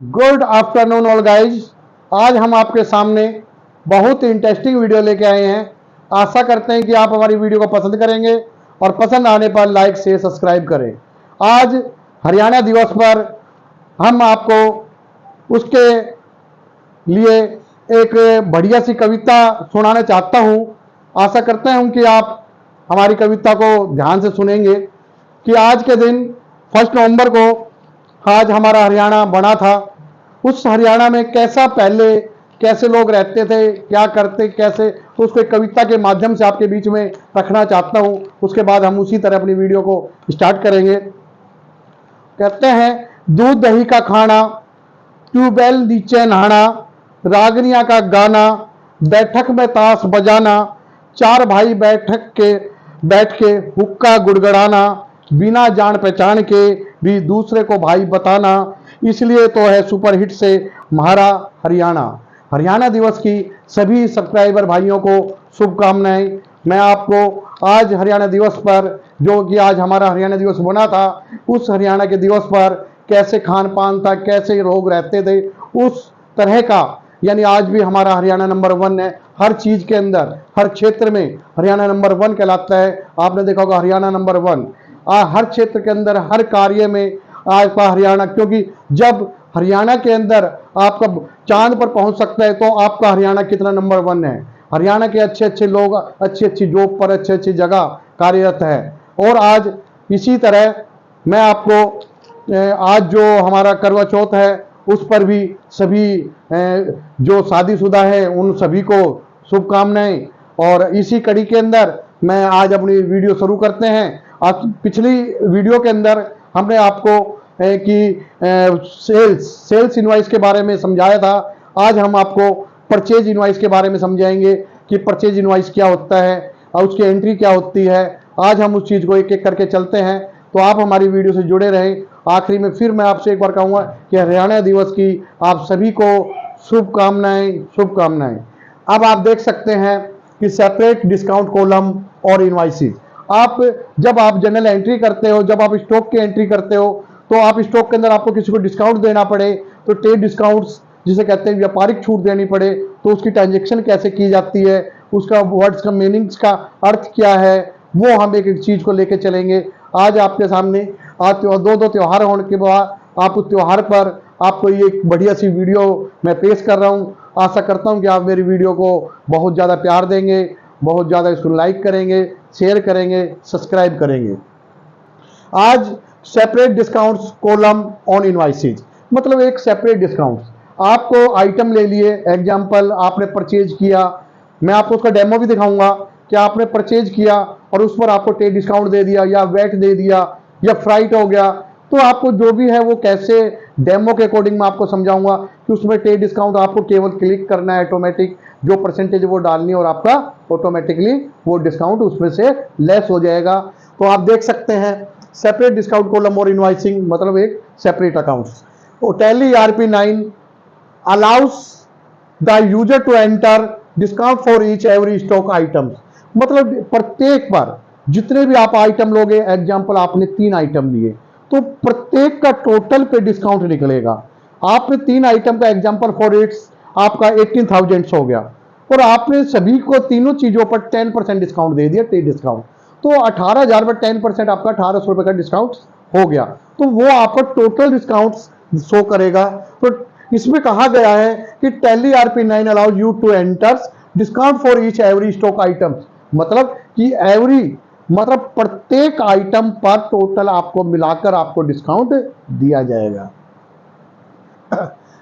Good afternoon all guys. आज हम आपके सामने बहुत इंटरेस्टिंग वीडियो लेके आए हैं। आशा करते हैं कि आप हमारी वीडियो को पसंद करेंगे और पसंद आने पर लाइक शेयर सब्सक्राइब करें। आज हरियाणा दिवस पर हम आपको उसके लिए एक बढ़िया सी कविता सुनाना चाहता हूं। आशा करते हैं कि आप हमारी कविता को ध्यान से सुनेंगे कि आज के दिन 1 नवंबर को आज हमारा हरियाणा बना था। उस हरियाणा में कैसे लोग रहते थे, क्या करते कैसे, तो उसको एक कविता के माध्यम से आपके बीच में रखना चाहता हूं। उसके बाद हम उसी तरह अपनी वीडियो को स्टार्ट करेंगे। कहते हैं, दूध दही का खाना, ट्यूबवेल नीचे नहाना, रागनिया का गाना, बैठक में ताश बजाना, चार भाई बैठ के हुक्का गुड़गड़ाना, बिना जान पहचान के भी दूसरे को भाई बताना, इसलिए तो है सुपरहिट से हमारा हरियाणा। हरियाणा दिवस की सभी सब्सक्राइबर भाइयों को शुभकामनाएं। मैं आपको आज हरियाणा दिवस पर, जो कि आज हमारा हरियाणा दिवस बना था, उस हरियाणा के दिवस पर कैसे खान पान था, कैसे लोग रहते थे, उस तरह का, यानी आज भी हमारा हरियाणा नंबर 1 है। हर चीज के अंदर, हर क्षेत्र में हरियाणा नंबर 1 कहलाता है। आपने देखा होगा हरियाणा नंबर 1 हर क्षेत्र के अंदर, हर कार्य में आपका हरियाणा, क्योंकि जब हरियाणा के अंदर आपका चांद पर पहुंच सकता है तो आपका हरियाणा कितना नंबर 1 है। हरियाणा के अच्छे अच्छे लोग अच्छी अच्छी जॉब पर, अच्छी अच्छी जगह कार्यरत है। और आज इसी तरह मैं आपको आज जो हमारा करवा चौथ है उस पर भी सभी जो शादीशुदा है उन सभी को शुभकामनाएं। और इसी कड़ी के अंदर मैं आज अपनी वीडियो शुरू करते हैं। आज पिछली वीडियो के अंदर हमने आपको कि सेल्स इनवॉइस के बारे में समझाया था। आज हम आपको परचेज इनवॉइस के बारे में समझाएंगे कि परचेज इनवॉइस क्या होता है और उसकी एंट्री क्या होती है। आज हम उस चीज़ को एक एक करके चलते हैं, तो आप हमारी वीडियो से जुड़े रहें। आखिरी में फिर मैं आपसे एक बार कहूँगा कि हरियाणा दिवस की आप सभी को शुभकामनाएं। अब आप देख सकते हैं कि सेपरेट डिस्काउंट कॉलम और इनवॉइसेस। जब आप जनरल एंट्री करते हो, जब आप स्टॉक की एंट्री करते हो, तो आप स्टॉक के अंदर आपको किसी को डिस्काउंट देना पड़े तो ट्रेड डिस्काउंट्स जिसे कहते हैं, व्यापारिक छूट देनी पड़े, तो उसकी ट्रांजेक्शन कैसे की जाती है, उसका वर्ड्स का मीनिंग्स का अर्थ क्या है, वो हम एक एक चीज को लेके चलेंगे। आज आपके सामने आज दो त्योहार होने के बाद आप उस त्योहार पर आपको ये एक बढ़िया सी वीडियो मैं पेश कर रहा हूँ। आशा करता हूँ कि आप मेरी वीडियो को बहुत ज़्यादा प्यार देंगे, बहुत ज़्यादा इसको लाइक करेंगे, शेयर करेंगे, सब्सक्राइब करेंगे। आज separate discounts column on invoices, मतलब एक सेपरेट डिस्काउंट्स। आपको आइटम ले लिए, एग्जांपल आपने परचेज किया, मैं आपको उसका डेमो भी दिखाऊंगा कि आपने परचेज किया और उस पर आपको ट्रेड डिस्काउंट दे दिया या वेट दे दिया या फ्राइट हो गया, तो आपको जो भी है वो कैसे डेमो के अकॉर्डिंग मैं आपको समझाऊंगा कि उसमें ट्रेड डिस्काउंट आपको केवल क्लिक करना है, ऑटोमेटिक जो परसेंटेज वो डालनी है और आपका ऑटोमेटिकली वो डिस्काउंट उसमें से लेस हो जाएगा। तो आप देख सकते हैं सेपरेट डिस्काउंट कॉलम और इनवॉइसिंग मतलब एक separate accounts. Tally ERP9 allows the user to enter discount for each every stock items, मतलब प्रत्येक बार जितने भी आप आइटम लोगे, एग्जांपल आपने 3 आइटम लिए तो प्रत्येक का टोटल पे डिस्काउंट निकलेगा। आपने 3 आइटम का एग्जांपल फॉर इट्स आपका 18,000 हो गया और आपने सभी को तीनों चीजों पर 10% डिस्काउंट दे दिया, ट्रेड डिस्काउंट, तो 18,000 पर 10% आपका 1,800 रुपए का डिस्काउंट हो गया, तो वो आपका टोटल डिस्काउंट शो करेगा। तो इसमें कहा गया है कि Tally ERP9 allows you to enter discount for each every stock item, मतलब कि मतलब प्रत्येक आइटम पर टोटल आपको मिलाकर आपको डिस्काउंट दिया जाएगा।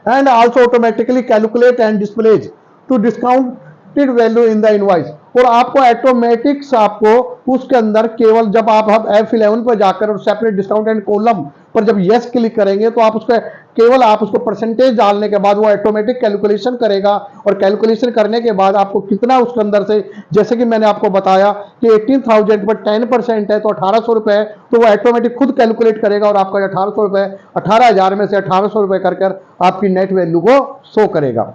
And also automatically calculate and displays to discounted value in the invoice, और आपको ऑटोमेटिक्स आपको उसके अंदर केवल जब आप F11 पर जाकर और सेपरेट डिस्काउंट एंड कॉलम पर जब यस क्लिक करेंगे तो आप उसको परसेंटेज डालने के बाद वो ऑटोमेटिक कैलकुलेशन करेगा, और कैलकुलेशन करने के बाद आपको कितना उसके अंदर से, जैसे कि मैंने आपको बताया कि 18,000 पर 10% है तो 1,800 रुपए है, तो वो ऑटोमेटिक खुद कैलकुलेट करेगा और आपका 1,800 रुपए 18,000 में से 1,800 रुपए कर आपकी नेट वैल्यू को शो करेगा।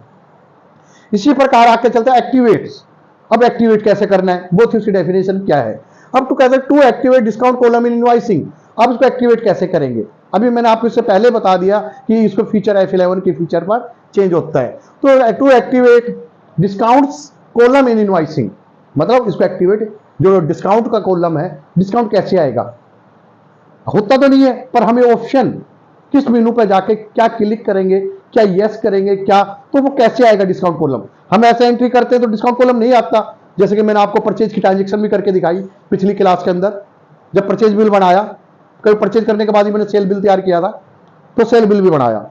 इसी प्रकार आगे चलता है एक्टिवेट्स। अब एक्टिवेट कैसे करना है, बोथ उसकी डेफिनेशन क्या है। अब तो कहते हैं to activate discount column in invoicing, अब इसको एक्टिवेट कैसे करेंगे। अभी मैंने आपको इससे पहले बता दिया कि इसको फीचर F11 के फीचर पर चेंज होता है। तो to activate discounts column in invoicing, मतलब इसको एक्टिवेट, जो डिस्काउंट का कॉलम है, डिस्काउंट कैसे आएगा, होता तो नहीं है, पर हमें ऑप्शन किस मेनू पर जाके क्या क्लिक करेंगे, क्या यस करेंगे, क्या, तो वो कैसे आएगा डिस्काउंट कॉलम। हम ऐसे एंट्री करते हैं तो डिस्काउंट कॉलम नहीं आता। जैसे कि मैंने आपको परचेज की ट्रांजेक्शन भी करके दिखाई पिछली क्लास के अंदर, जब परचेज बिल बनाया, कभी परचेज करने के बाद ही मैंने सेल बिल तैयार किया था, तो सेल बिल भी बनाया।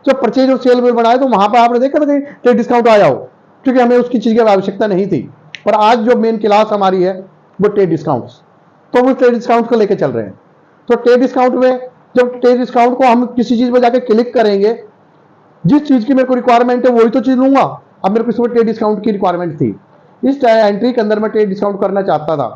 जब परचेज और सेल बिल बनाया तो वहां पर आपने देखा था कि डिस्काउंट आया हो, क्योंकि हमें उसकी चीज की आवश्यकता नहीं थी। पर आज जो मेन क्लास हमारी है वो ट्रेड डिस्काउंट्स, तो वो ट्रेड डिस्काउंट को लेकर चल रहे हैं। तो ट्रेड डिस्काउंट में जब ट्रेड डिस्काउंट को हम किसी चीज पर जाकर क्लिक करेंगे, जिस चीज की मेरे को रिक्वायरमेंट है वही तो चीज लूंगा। अब मेरे को इसमें ट्रेड डिस्काउंट की रिक्वायरमेंट थी, इस एंट्री के अंदर मैं ट्रेड डिस्काउंट करना चाहता था।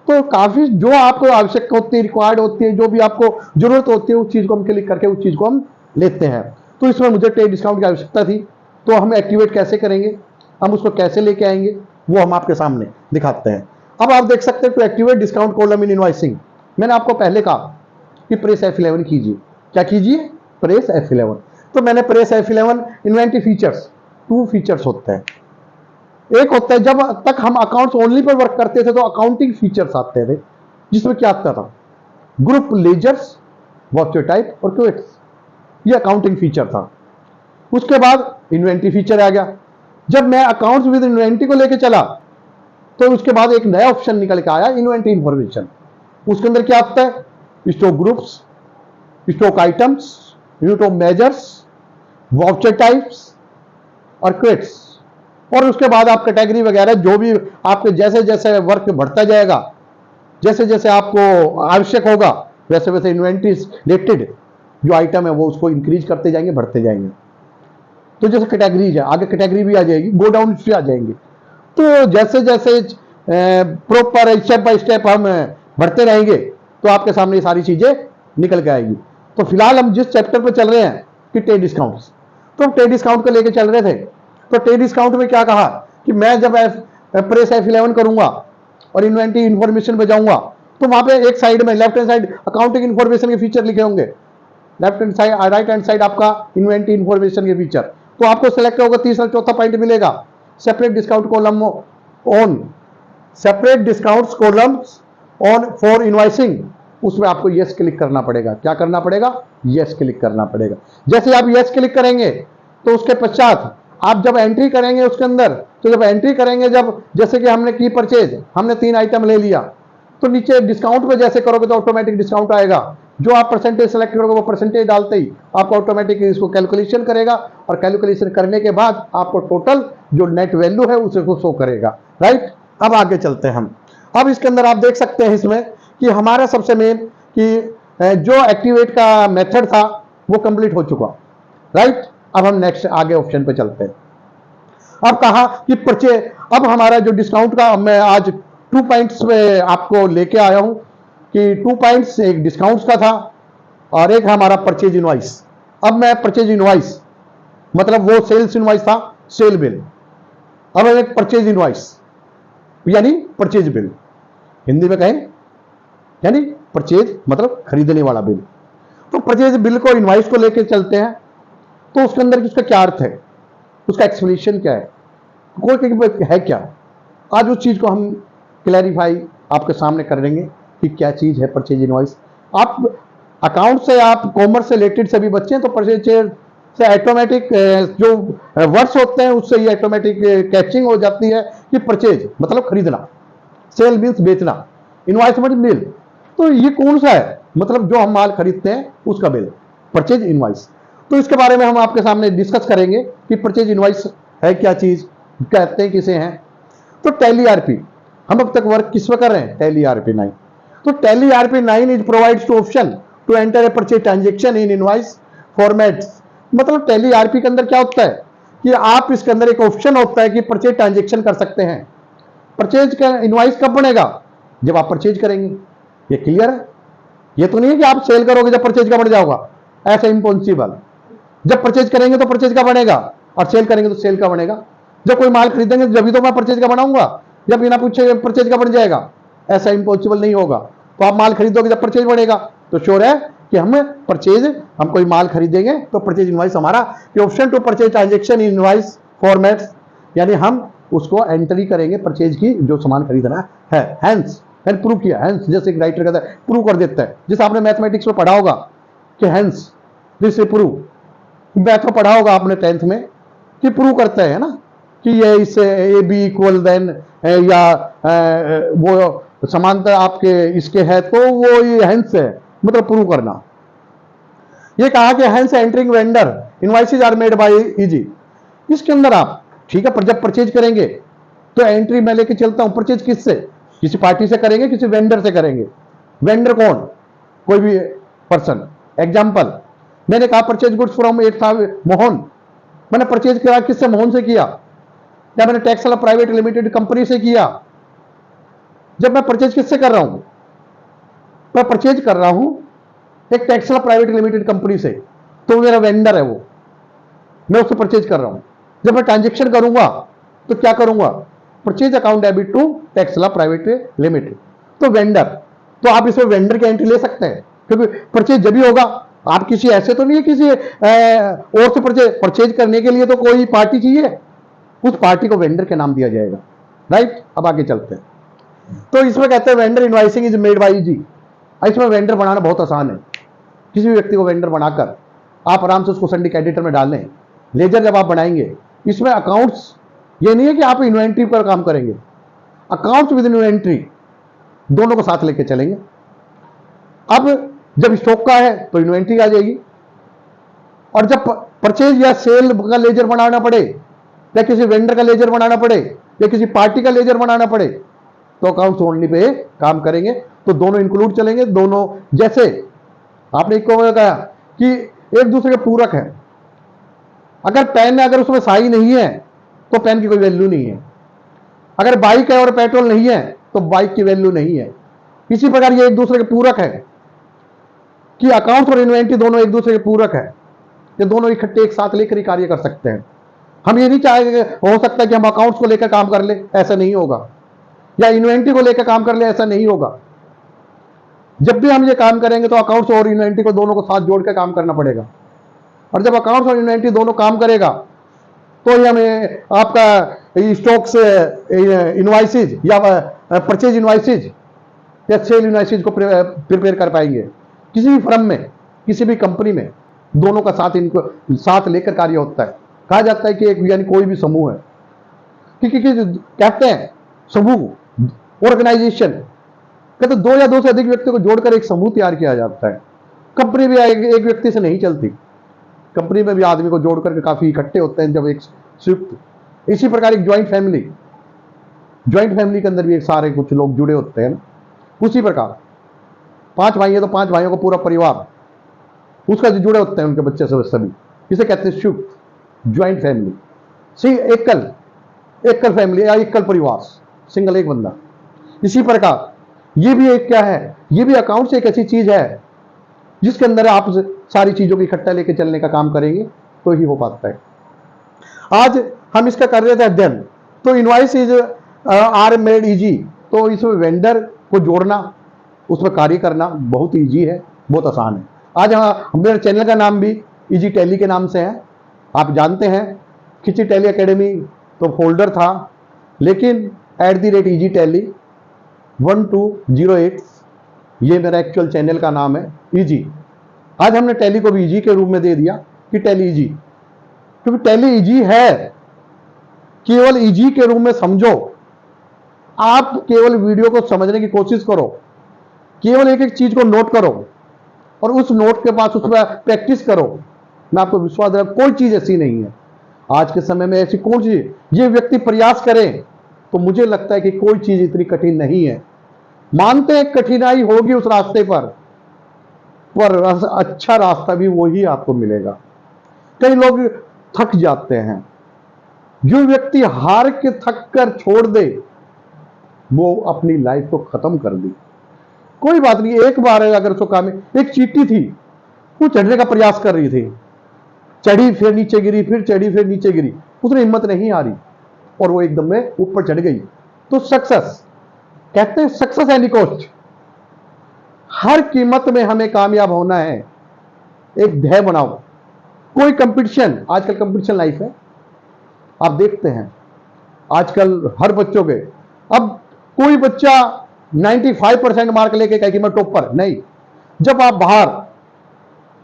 तो काफी जो आपको आवश्यक होती है, रिक्वायर्ड होती है, जो भी आपको जरूरत होती है, उस चीज को हम क्लिक करके उस चीज को हम लेते हैं। तो इसमें मुझे ट्रेड डिस्काउंट की आवश्यकता थी, तो हम एक्टिवेट कैसे करेंगे, हम उसको कैसे लेके आएंगे, वो हम आपके सामने दिखाते हैं। अब आप देख सकते हैं to activate discount column in invoicing, मैंने आपको पहले कहा कि प्रेस F11 कीजिए। क्या कीजिए? Press F11। तो मैंने press F11, inventory features, 2 features होते हैं। एक होता है, जब तक हम अकाउंट्स ओनली पर वर्क करते थे तो अकाउंटिंग फीचर्स आते थे, जिसमें क्या आता था, ग्रुप लेजर्स, वाउचर टाइप और क्विट्स, ये अकाउंटिंग फीचर था। उसके बाद इन्वेंटरी फीचर आ गया। जब मैं अकाउंट्स विद इन्वेंटरी को लेकर चला तो उसके बाद एक नया ऑप्शन निकल के आया, इन्वेंटरी इंफॉर्मेशन। उसके अंदर क्या आता है, stock groups, stock items, stock measures, voucher types और क्विट्स। और उसके बाद आप कैटेगरी वगैरह, जो भी आपके जैसे जैसे वर्क बढ़ता जाएगा, जैसे जैसे आपको आवश्यक होगा, वैसे वैसे इन्वेंटरी रिलेटेड जो आइटम है वो उसको इंक्रीज करते जाएंगे, बढ़ते जाएंगे। तो जैसे कैटेगरीज है, आगे कैटेगरी भी आ जाएगी, गो डाउन भी आ जाएंगे। तो जैसे जैसे प्रॉपर स्टेप बाय स्टेप हम बढ़ते रहेंगे तो आपके सामने ये सारी चीजें निकल के आएगी। तो फिलहाल हम जिस चैप्टर पर चल रहे हैं कि ट्रेड डिस्काउंट्स, तो हम ट्रेड डिस्काउंट को लेकर चल रहे थे। तो ट्रेड डिस्काउंट में क्या कहा कि मैं जब प्रेस F11 करूंगा और इन्वेंटरी इंफॉर्मेशन पे जाऊंगा, तो वहां पे एक साइड में left hand side accounting information के फीचर लिखे होंगे, left hand side, right hand side आपका इन्वेंटरी इंफॉर्मेशन के फीचर। तो आपको सेलेक्ट होगा, तीसरा चौथा पॉइंट मिलेगा, separate discount column on, separate discount columns on for invoicing. उसमें आपको यस क्लिक करना पड़ेगा। क्या करना पड़ेगा? यस क्लिक करना पड़ेगा। जैसे आप यस क्लिक करेंगे तो उसके पश्चात आप जब एंट्री करेंगे उसके अंदर, तो जब एंट्री करेंगे, जब जैसे कि हमने की परचेज, हमने 3 आइटम ले लिया, तो नीचे डिस्काउंट पे जैसे करोगे तो ऑटोमेटिक डिस्काउंट आएगा। जो आप परसेंटेज सेलेक्ट करोगे वो परसेंटेज डालते ही आपको ऑटोमेटिक इसको कैलकुलेशन करेगा, और कैलकुलेशन करने के बाद आपको टोटल जो नेट वैल्यू है उसे को शो करेगा। राइट, अब आगे चलते हैं हम। अब इसके अंदर आप देख सकते हैं इसमें कि हमारा सबसे मेन कि जो एक्टिवेट का मेथड था वो कंप्लीट हो चुका। राइट, अब हम नेक्स्ट आगे ऑप्शन पे चलते हैं। अब कहा कि परचेज, अब हमारा जो डिस्काउंट का, मैं आज 2 पॉइंट्स पे आपको लेके आया हूं कि 2 पॉइंट्स, एक डिस्काउंट्स का था और एक हमारा परचेज इनवॉइस। अब मैं परचेज इनवॉइस, मतलब वो सेल्स इनवॉइस था, सेल बिल, अब एक परचेज इनवॉइस यानी परचेज बिल, हिंदी में कहें यानी परचेज मतलब खरीदने वाला बिल। तो परचेज बिल को, इनवॉइस को लेके चलते हैं। तो उसके अंदर उसका क्या अर्थ है, उसका एक्सप्लेनेशन क्या है, कोई है क्या, आज उस चीज को हम क्लैरिफाई आपके सामने कर देंगे कि क्या चीज है परचेज इनवॉइस। आप अकाउंट से, आप कॉमर्स से रिलेटेड सभी बच्चे हैं, तो परचेज से ऑटोमेटिक जो वर्ड्स होते हैं उससे ही ऑटोमेटिक कैचिंग हो जाती है कि परचेज मतलब खरीदना, सेल मीन्स बेचना, इनवॉइस मतलब बिल। तो ये कौन सा है, मतलब जो हम माल खरीदते हैं उसका बिल, परचेज इनवॉइस। तो इसके बारे में हम आपके सामने डिस्कस करेंगे कि परचेज इनवॉइस है क्या चीज, कहते हैं किसे हैं। तो टैली आरपी, हम अब तक वर्क किस पर कर रहे हैं, टैली आरपी 9। तो Tally ERP 9 is provides two option to enter a purchase transaction in invoice formats. मतलब टैली आरपी के अंदर क्या होता है कि आप इसके अंदर एक ऑप्शन होता है कि परचेज ट्रांजेक्शन कर सकते हैं। परचेज का इनवॉइस कब बनेगा, जब आप परचेज करेंगे। ये क्लियर है, ये तो नहीं है कि आप सेल करोगे जब परचेज का बन जाओगा, ऐसा इम्पॉसिबल। जब परचेज करेंगे तो परचेज का बनेगा और सेल करेंगे तो सेल का बनेगा। जब कोई माल खरीदेंगे जब भी तो मैं परचेज का बनाऊंगा, जब बिना पूछे परचेज का बन जाएगा, ऐसा इम्पॉसिबल नहीं होगा। तो आप माल खरीदोगे जब परचेज बनेगा, तो श्योर है कि हम परचेज, हम कोई माल खरीदेंगे तो परचेज इनवॉइस हमारा, option to purchase transaction invoice formats, यानी हम उसको एंट्री करेंगे परचेज की, जो सामान खरीदना है। हैंस, मैंने प्रूव किया, हैंस जैसे एक राइटर कहता है प्रूव कर देता है, जैसे आपने मैथमेटिक्स में पढ़ा होगा कि हैंस दिस प्रूव, मैथ में पढ़ा होगा आपने 10th में कि प्रूव करता है ना, कि ये इससे ए बी इक्वल देन, या वो समानता आपके इसके है तो वो ये हैंस है, मतलब प्रूव करना। ये कहा कि hence entering vendor invoices are made by easy. इसके अंदर आप ठीक है, पर जब परचेज करेंगे तो एंट्री मैं लेके चलता हूं, परचेज किससे, किसी पार्टी से करेंगे, किसी वेंडर से करेंगे। वेंडर कौन, कोई भी पर्सन। एग्जांपल, मैंने कहा परचेज गुड्स फ्रॉम मोहन, मैंने परचेज किया किससे, मोहन से किया, या मैंने टेक्सला प्राइवेट लिमिटेड कंपनी से किया। जब मैं परचेज किससे कर रहा हूं, मैं परचेज कर रहा हूं एक टेक्सला प्राइवेट लिमिटेड कंपनी से, तो मेरा वेंडर है वो, मैं उससे परचेज कर रहा हूं। जब मैं ट्रांजेक्शन करूंगा तो क्या करूंगा, purchase account debit to Texla private limited, तो वेंडर, तो आप इसमें वेंडर की एंट्री ले सकते हैं, क्योंकि परचेज जब भी होगा, आप किसी ऐसे तो नहीं है किसी और से परचेज करने के लिए तो कोई पार्टी चाहिए, उस पार्टी को वेंडर के नाम दिया जाएगा। राइट, अब आगे चलते हैं। तो इसमें कहते हैं vendor invoicing is made by easy. इसमें वेंडर बनाना बहुत आसान है, किसी भी व्यक्ति को वेंडर बनाकर आप आराम से उसको संडिक एडिटर में डाल लें। लेजर जब आप बनाएंगे, इसमें अकाउंट्स, ये नहीं है कि आप इन्वेंट्री पर काम करेंगे, अकाउंट्स विद इन्वेंट्री दोनों को साथ लेके चलेंगे। अब जब स्टॉक का है तो इन्वेंट्री आ जाएगी, और जब परचेज या सेल का लेजर बनाना पड़े, या किसी वेंडर का लेजर बनाना पड़े, या किसी पार्टी का लेजर बनाना पड़े, तो अकाउंट्स ओनली पे काम करेंगे, तो दोनों इंक्लूड चलेंगे। दोनों, जैसे आपने एक को कहा कि एक दूसरे के पूरक है, अगर पेन है, अगर उसमें स्याही नहीं है तो पेन की कोई वैल्यू नहीं है, अगर बाइक है और पेट्रोल नहीं है तो बाइक की वैल्यू नहीं है। इसी प्रकार ये एक दूसरे के पूरक है, कि अकाउंट्स और इन्वेंट्री दोनों एक दूसरे के पूरक है, ये दोनों इकट्ठे एक साथ लेकर ही कार्य कर सकते हैं। हम ये नहीं चाहेंगे, हो सकता है कि हम अकाउंट्स को लेकर काम कर ले, ऐसा नहीं होगा, या इन्वेंट्री को लेकर काम कर ले, ऐसा नहीं होगा। जब भी हम ये काम करेंगे तो अकाउंट्स और इन्वेंट्री को दोनों को साथ जोड़कर काम करना पड़ेगा, और जब अकाउंट्स और इन्वेंट्री दोनों काम करेगा तो ही हमें आपका स्टॉक्स इनवॉइसेज या परचेज इनवॉइसेज या सेल इनवॉइसेज को प्रिपेयर कर पाएंगे। किसी भी फर्म में, किसी भी कंपनी में दोनों का साथ, इनको साथ लेकर कार्य होता है। कहा जाता है कि एक, यानी कोई भी समूह है, कहते हैं समूह, ऑर्गेनाइजेशन, कहते दो या दो से अधिक व्यक्ति को जोड़कर एक समूह तैयार किया जाता है। कंपनी भी एक व्यक्ति से नहीं चलती, कंपनी में भी आदमी को जोड़कर काफी इकट्ठे होते हैं जब एक संयुक्त। इसी प्रकार एक ज्वाइंट फैमिली, ज्वाइंट फैमिली के अंदर भी एक सारे कुछ लोग जुड़े होते हैं। उसी प्रकार 5 भाई है तो 5 भाइयों का पूरा परिवार उसका जो जुड़े होते हैं, उनके बच्चे सभी, इसे कहते हैं संयुक्त, ज्वाइंट फैमिली। सी एकल फैमिली या एकल परिवार, सिंगल, एक बंदा। इसी प्रकार ये भी एक क्या है, ये भी अकाउंट्स एक ऐसी चीज है जिसके अंदर आप सारी चीजों को इकट्ठा लेके चलने का काम करेंगे तो ही हो पाता है। आज हम इसका कर रहे थे अध्ययन, तो invoice is are made easy, तो इसमें वेंडर को जोड़ना, उसमें कार्य करना बहुत इजी है, बहुत आसान है। आज मेरे चैनल का नाम भी इजी टैली के नाम से है, आप जानते हैं। खिची टैली एकेडमी तो फोल्डर था, लेकिन @EG Tally 1208 ये मेरा एक्चुअल चैनल का नाम है, इजी। आज हमने टैली को भी इजी के रूप में दे दिया कि टैली इजी, क्योंकि टैली इजी है। केवल इजी के रूप में समझो, आप केवल वीडियो को समझने की कोशिश करो, केवल एक एक चीज को नोट करो और उस नोट के पास उस पर प्रैक्टिस करो। मैं आपको विश्वास दे रहा हूं, कोई चीज ऐसी नहीं है आज के समय में, ऐसी कौन सी, ये व्यक्ति प्रयास करें तो मुझे लगता है कि कोई चीज इतनी कठिन नहीं है। मानते हैं कठिनाई होगी उस रास्ते पर अच्छा रास्ता भी वही आपको मिलेगा। कई लोग थक जाते हैं, जो व्यक्ति हार के थक कर छोड़ दे वो अपनी लाइफ को खत्म कर दी। कोई बात नहीं, एक बार अगर उसको काम, एक चींटी थी, वो चढ़ने का प्रयास कर रही थी, चढ़ी फिर नीचे गिरी, फिर चढ़ी फिर नीचे गिरी, उसने हिम्मत नहीं हारी और वो एकदम में ऊपर चढ़ गई। तो सक्सेस, कहते हैं सक्सेस एनी कॉस्ट, हर कीमत में हमें कामयाब होना है। एक ध्येय बनाओ। कोई कंपटीशन, आजकल कंपटीशन लाइफ है, आप देखते हैं आजकल हर बच्चों के। अब कोई बच्चा 95% मार्क लेके कहे कि मैं टॉपर नहीं। जब आप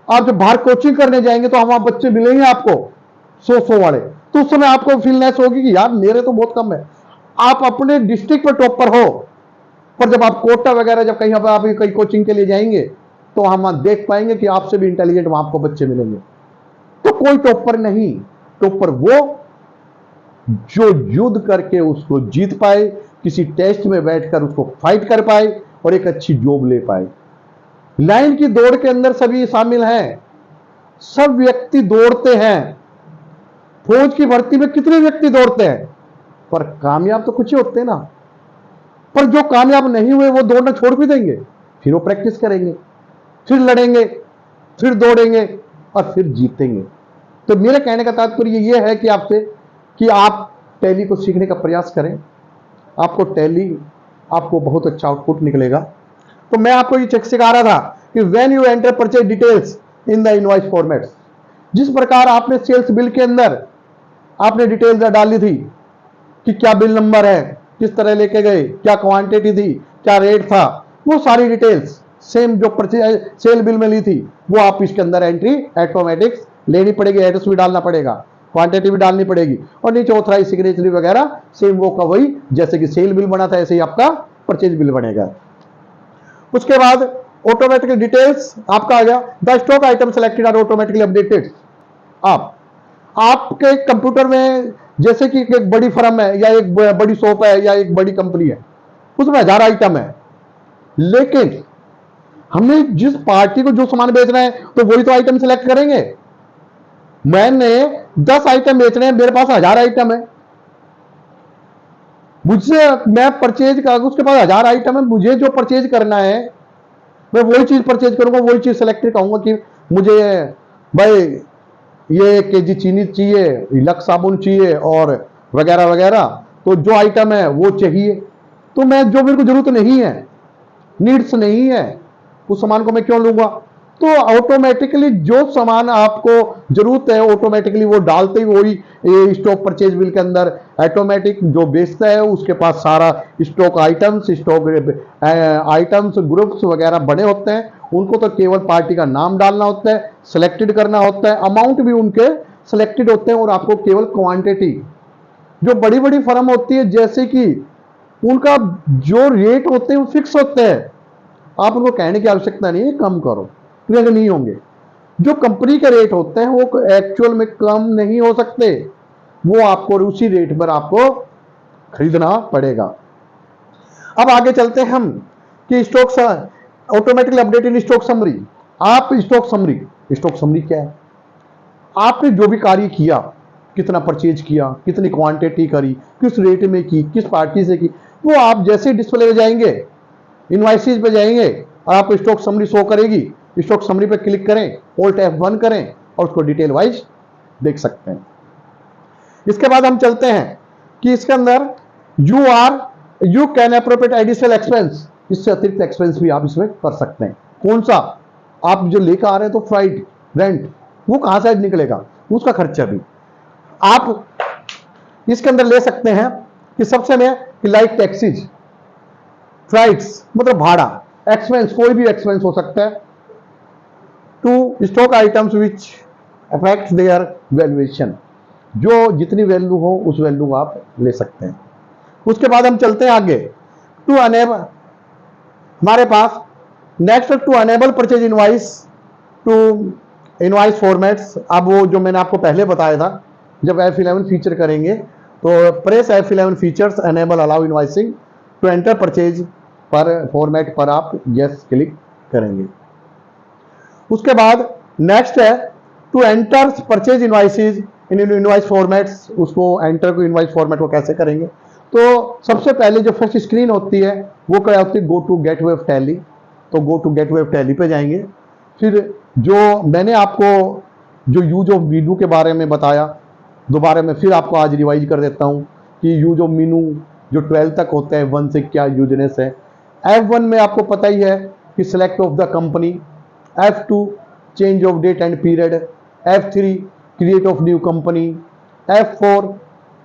जब बाहर कोचिंग करने जाएंगे तो वहां बच्चे मिलेंगे आपको 100 वाले, तो उस समय आपको फीलनेस होगी कि यार मेरे तो बहुत कम है। आप अपने डिस्ट्रिक्ट में टॉपर हो, पर जब आप कोटा वगैरह जब कहीं पर आप कहीं कोचिंग के लिए जाएंगे तो हम देख पाएंगे कि आपसे भी इंटेलिजेंट वहां आपको बच्चे मिलेंगे। तो कोई टॉपर नहीं, टॉपर वो जो युद्ध करके उसको जीत पाए, किसी टेस्ट में बैठकर उसको फाइट कर पाए और एक अच्छी जॉब ले पाए। लाइन की दौड़ के अंदर सभी शामिल हैं, सब व्यक्ति दौड़ते हैं। फौज की भर्ती में कितने व्यक्ति दौड़ते हैं, पर कामयाब तो कुछ ही होते हैं ना। पर जो कामयाब नहीं हुए वो दौड़ना छोड़ भी देंगे, फिर वो प्रैक्टिस करेंगे, फिर लड़ेंगे, फिर दौड़ेंगे और फिर जीतेंगे। तो मेरे कहने का तात्पर्य यह है कि आपसे कि आप टैली को सीखने का प्रयास करें। आपको बहुत अच्छा आउटपुट निकलेगा। तो मैं आपको ये चेक सिखा रहा था कि when you enter purchase details in the invoice formats, जिस प्रकार आपने सेल्स बिल के अंदर आपने डिटेल्स डाली थी कि क्या बिल नंबर है, किस तरह लेके गए, क्या क्वांटिटी थी, क्या रेट था, वो सारी डिटेल्स सेम जो परचेज सेल बिल में ली थी वो आप इसके अंदर एंट्री ऑटोमेटिक लेनी पड़ेगी। एड्रेस भी डालना पड़ेगा, क्वांटिटी भी डालनी पड़ेगी और नीचे ऑथराइज सिग्नेचर वगैरह सेम वो का वही, जैसे कि सेल बिल बना था ऐसे ही आपका परचेज बिल बनेगा। उसके बाद ऑटोमेटिकली डिटेल्स आपका आ गया। The stock item selected are automatically updated. आपके कंप्यूटर में जैसे कि एक बड़ी फर्म है या एक बड़ी शॉप है या एक बड़ी कंपनी है, उसमें 1000 आइटम है, लेकिन हमें जिस पार्टी को जो सामान बेचना है तो वही तो आइटम सेलेक्ट करेंगे। मैंने 10 आइटम बेचने हैं, मेरे पास 1000 आइटम है, मुझसे मैं परचेज कर, उसके पास 1000 आइटम है, मुझे जो परचेज करना है मैं वही चीज परचेज करूंगा, वही चीज सेलेक्ट कहूंगा कि मुझे भाई ये केजी चीनी चाहिए, लक्स साबुन चाहिए और वगैरह वगैरह, तो जो आइटम है वो चाहिए। तो मैं जो मेरे को जरूरत नहीं है, नीड्स नहीं है, उस सामान को मैं क्यों लूंगा। तो ऑटोमेटिकली जो सामान आपको जरूरत है ऑटोमेटिकली वो डालते ही वही स्टॉक परचेज बिल के अंदर ऑटोमेटिक जो बेचता है उसके पास सारा स्टॉक आइटम्स ग्रुप्स वगैरह बने होते हैं। उनको तो केवल पार्टी का नाम डालना होता है, सिलेक्टेड करना होता है, अमाउंट भी उनके सिलेक्टेड होते हैं और आपको केवल क्वांटिटी। जो बड़ी बड़ी फर्म होती है जैसे कि उनका जो रेट होते हैं वो फिक्स होते हैं, आप उनको कहने की आवश्यकता नहीं है कम करो, क्योंकि नहीं होंगे। जो कंपनी के रेट होते हैं वो एक्चुअल में कम नहीं हो सकते, वो आपको उसी रेट पर आपको खरीदना पड़ेगा। अब आगे चलते हैं हम कि stock automatically updated stock summary. आप स्टॉक समरी क्या है, आपने जो भी कार्य किया, कितना परचेज किया, कितनी क्वांटिटी करी, किस रेट में की, किस पार्टी से की, वो आप जैसे डिस्प्ले में जाएंगे, इनवॉइसेज पे जाएंगे और आपको स्टॉक समरी शो करेगी। स्टॉक समरी पे क्लिक करें, ऑल्ट F1 करें और उसको डिटेल वाइज देख सकते हैं। इसके बाद हम चलते हैं कि इसके अंदर you can appropriate additional expense, इससे अतिरिक्त एक्सपेंस भी आप इसमें कर सकते हैं। कौन सा, आप जो लेकर आ रहे हैं तो फ्राइट रेंट वो कहां से निकलेगा, उसका खर्चा भी आप इसके अंदर ले सकते हैं। कि सबसे में कि लाइक टैक्सीज, फ्राइट्स मतलब भाड़ा, एक्सपेंस कोई भी एक्सपेंस हो सकता है, to stock items which affect their valuation, जो जितनी वैल्यू हो उस वैल्यू को आप ले सकते हैं। उसके बाद हम चलते हैं आगे टू अनेबल, हमारे पास next to enable purchase invoice to invoice formats. अब वो जो मैंने आपको पहले बताया था, जब F11 फीचर करेंगे तो press F11 features enable allow invoicing to enter purchase पर फॉर्मेट पर आप यस क्लिक करेंगे। उसके बाद नेक्स्ट है to enter purchase invoices in invoice formats, उसको एंटर को इनवॉइस फॉर्मेट को कैसे करेंगे। तो सबसे पहले जो फर्स्ट स्क्रीन होती है वो क्या होती है, go to gateway of Tally. तो go to gateway of Tally पे जाएंगे। फिर जो मैंने आपको जो यूज ऑफ मीनू के बारे में बताया, दोबारा मैं फिर आपको आज रिवाइज कर देता हूँ कि यूज ऑफ मीनू जो 12 तक होता है 1 से क्या यूजनेस है। F1 में आपको पता ही है कि select of the company, F2 change of date and period, F3 create of new company, F4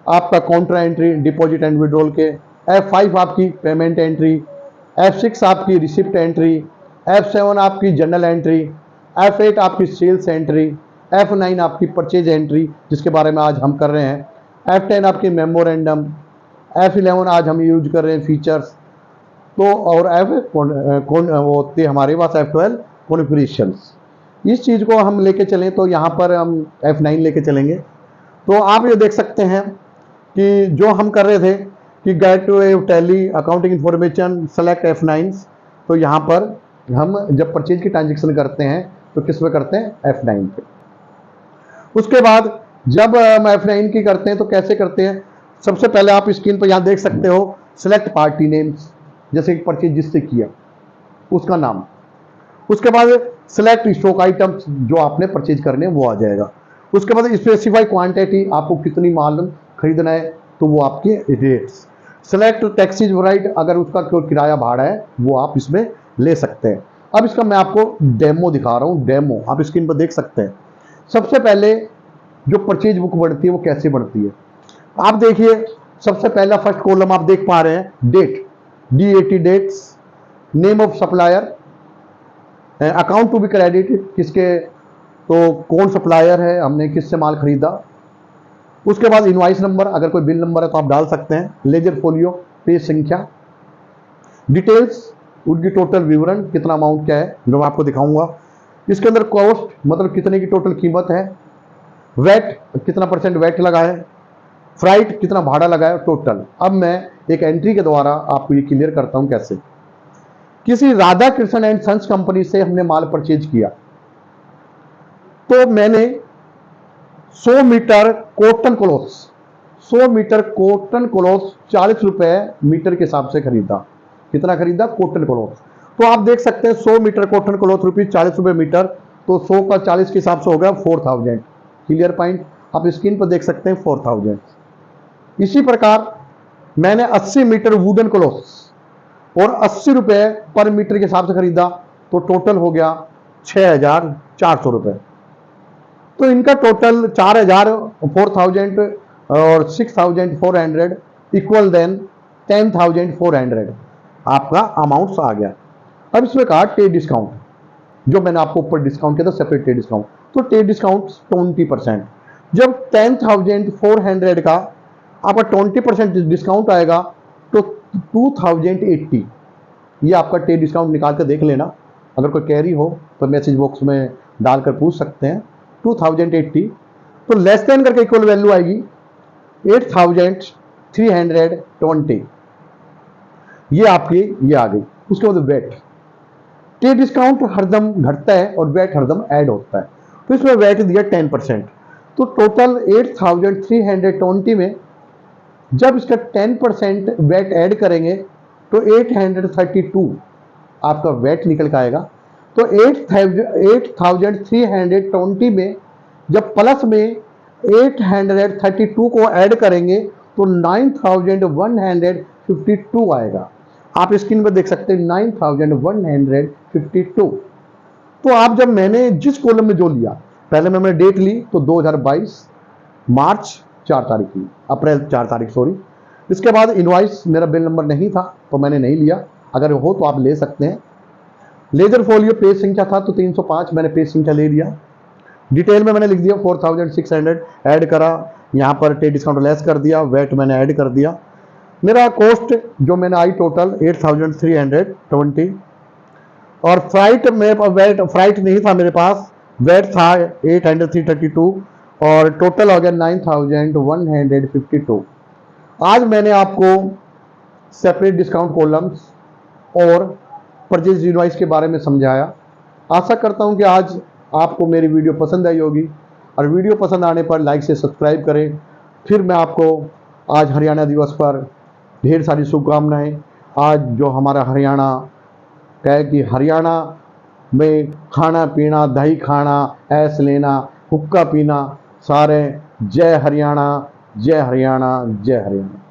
आपका counter entry deposit and withdrawal के, F5 आपकी पेमेंट एंट्री, F6 आपकी रिसिप्ट एंट्री, F7 आपकी जर्नल एंट्री, F8 आपकी sales entry, F9 आपकी purchase entry जिसके बारे में आज हम कर रहे हैं, F10 आपकी मेमोरेंडम, F11 आज हम यूज कर रहे हैं फीचर्स, तो और वो होते हमारे पास F12 कॉन्फ़िगरेशंस। इस चीज़ को हम लेके चलें तो यहाँ पर हम F9 लेके चलेंगे। तो आप ये देख सकते हैं कि जो हम कर रहे थे कि get to Tally accounting information select F9, तो यहाँ पर हम जब परचेज की ट्रांजेक्शन करते हैं तो किस पे करते हैं, F9 पे। उसके बाद जब हम F9 की करते हैं तो कैसे करते हैं, सबसे पहले आप स्क्रीन पर यहाँ देख सकते हो सिलेक्ट पार्टी नेम्स, जैसे परचेज जिससे किया उसका नाम। उसके बाद सिलेक्ट स्टॉक आइटम्स, जो आपने परचेज करने वो आ जाएगा। उसके बाद स्पेसिफाई क्वांटिटी, आपको कितनी माल खरीदना है तो वो आपके रेट्स। सिलेक्ट टैक्सीज वराइट, अगर उसका कोई किराया भाड़ा है वो आप इसमें ले सकते हैं। अब इसका मैं आपको डेमो दिखा रहा हूँ, डेमो आप स्क्रीन पर देख सकते हैं। सबसे पहले जो परचेज बुक बनती है वो कैसे बनती है, आप देखिए। सबसे पहला फर्स्ट कॉलम आप देख पा रहे हैं, date, DAT dates, name of supplier, account to be credited, किसके तो कौन सप्लायर है, हमने किससे माल खरीदा। उसके बाद इनवॉइस नंबर, अगर कोई बिल नंबर है तो आप डाल सकते हैं। लेजर फोलियो, पेज संख्या, डिटेल्स, उनकी टोटल विवरण, कितना अमाउंट क्या है जो मैं आपको दिखाऊंगा। इसके अंदर कॉस्ट, मतलब कितने की टोटल कीमत है, वैट, कितना % वैट लगा है, फ्राइट, कितना भाड़ा लगा है टोटल। अब मैं एक एंट्री के द्वारा आपको ये क्लियर करता हूं कैसे। किसी Radha Krishna and sons company से हमने माल परचेज किया, तो मैंने 100 meter cotton cloths, 100 meter cotton cloths 40 रुपए मीटर के हिसाब से खरीदा। कितना खरीदा, कॉटन क्लॉथ। तो आप देख सकते हैं 100 मीटर कॉटन क्लॉथ रुपीज 40 रुपए मीटर, तो 100 का 40 के हिसाब से हो गया 4000। क्लियर पॉइंट, आप स्क्रीन पर देख सकते हैं 4000। इसी प्रकार मैंने 80 मीटर वुडन क्लॉथ्स और 80 रुपए पर मीटर के हिसाब से खरीदा, तो टोटल हो गया 6400 रुपए। तो इनका टोटल 4000, 4000 और 6400 इक्वल देन 10400 आपका अमाउंट आ गया। अब इसमें कहा टे डिस्काउंट, जो मैंने आपको ऊपर डिस्काउंट किया था सेपरेट टे डिस्काउंट, तो टे डिस्काउंट 20%। जब 10400 का आपका 20% डिस्काउंट आएगा तो 2080, ये आपका टे डिस्काउंट निकाल कर देख लेना। अगर कोई कैरी हो तो मैसेज बॉक्स में डालकर पूछ सकते हैं। 2080 तो लेस देन करके इक्वल वैल्यू आएगी 8320, ये आपकी ये आ गई। उसके बाद वेट, टे डिस्काउंट हरदम घटता है और वेट हरदम ऐड होता है, तो इसमें वेट दिया 10%। तो टोटल 8320 में जब इसका 10% वेट ऐड करेंगे तो 832 आपका वेट निकल के आएगा। तो 8320 में जब प्लस में 832 को ऐड करेंगे तो 9152 आएगा। आप स्क्रीन पर देख सकते हैं 9152। तो आप जब मैंने जिस कॉलम में जो लिया, पहले मैंने डेट ली तो 2022 मार्च 4 तारीख की, अप्रैल 4 तारीख सॉरी। इसके बाद इनवॉइस, मेरा बिल नंबर नहीं था तो मैंने नहीं लिया, अगर हो तो आप ले सकते हैं। लेजर फोलियो पेज संख्या था तो 305, मैंने पेज संख्या ले लिया। डिटेल में मैंने लिख दिया 4600 ऐड करा, यहाँ पर टे डिस्काउंट लेस कर दिया, वेट मैंने ऐड कर दिया। मेरा कॉस्ट जो मैंने आई टोटल 8320, और फ्राइट में वेट फ्राइट नहीं था मेरे पास, वेट था 8332 और टोटल हो गया 9152। आज मैंने आपको सेपरेट डिस्काउंट कॉलम्स और परचेज इनवॉइस के बारे में समझाया। आशा करता हूं कि आज आपको मेरी वीडियो पसंद आई होगी, और वीडियो पसंद आने पर लाइक से सब्सक्राइब करें। फिर मैं आपको आज हरियाणा दिवस पर ढेर सारी शुभकामनाएं। आज जो हमारा हरियाणा है कि हरियाणा में खाना पीना, दही खाना, ऐश लेना, हुक्का पीना, सारे जय हरियाणा, जय हरियाणा, जय हरियाणा।